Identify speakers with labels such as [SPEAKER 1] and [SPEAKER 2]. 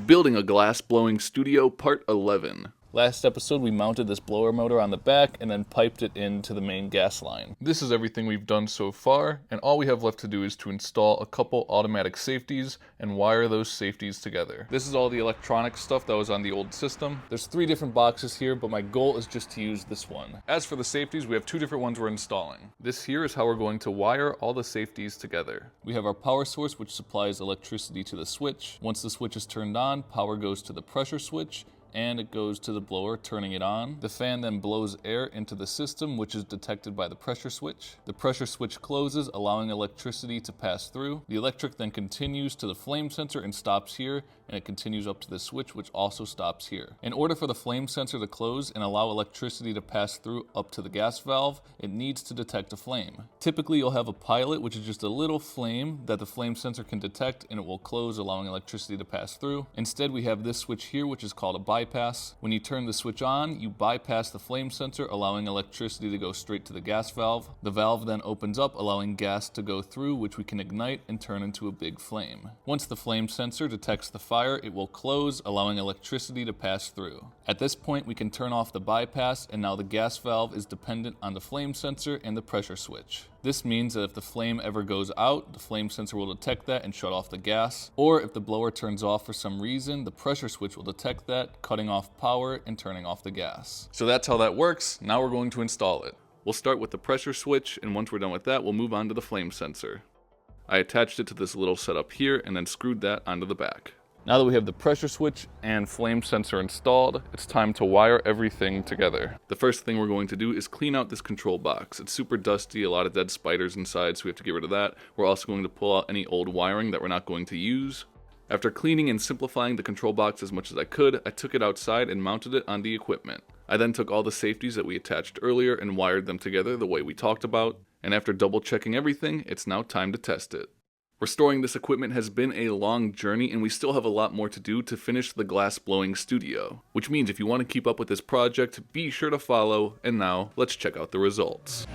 [SPEAKER 1] Building a glass blowing studio, part 11.
[SPEAKER 2] Last episode, we mounted this blower motor on the back and then piped it into the main gas line. This is everything we've done so far, and all we have left to do is to install a couple automatic safeties and wire those safeties together. This is all the electronic stuff that was on the old system. There's 3 different boxes here, but my goal is just to use this one. As for the safeties, we have 2 different ones we're installing. This here is how we're going to wire all the safeties together. We have our power source, which supplies electricity to the switch. Once the switch is turned on, power goes to the pressure switch, and it goes to the blower, turning it on. The fan then blows air into the system, which is detected by the pressure switch. The pressure switch closes, allowing electricity to pass through. The electric then continues to the flame sensor and stops here, and it continues up to the switch, which also stops here. In order for the flame sensor to close and allow electricity to pass through up to the gas valve, it needs to detect a flame. Typically, you'll have a pilot, which is just a little flame that the flame sensor can detect, and it will close, allowing electricity to pass through. Instead, we have this switch here, which is called a bypass. When you turn the switch on, you bypass the flame sensor, allowing electricity to go straight to the gas valve. The valve then opens up, allowing gas to go through, which we can ignite and turn into a big flame. Once the flame sensor detects the fire, it will close, allowing electricity to pass through. At this point, we can turn off the bypass, and now the gas valve is dependent on the flame sensor and the pressure switch. This means that if the flame ever goes out, the flame sensor will detect that and shut off the gas. Or if the blower turns off for some reason, the pressure switch will detect that, cutting off power and turning off the gas. So that's how that works. Now we're going to install it. We'll start with the pressure switch, and once we're done with that, we'll move on to the flame sensor. I attached it to this little setup here and then screwed that onto the back. Now that we have the pressure switch and flame sensor installed, it's time to wire everything together. The first thing we're going to do is clean out this control box. It's super dusty, a lot of dead spiders inside, so we have to get rid of that. We're also going to pull out any old wiring that we're not going to use. After cleaning and simplifying the control box as much as I could, I took it outside and mounted it on the equipment. I then took all the safeties that we attached earlier and wired them together the way we talked about. And after double checking everything, it's now time to test it. Restoring this equipment has been a long journey, and we still have a lot more to do to finish the glass blowing studio. Which means if you want to keep up with this project, be sure to follow, and now let's check out the results.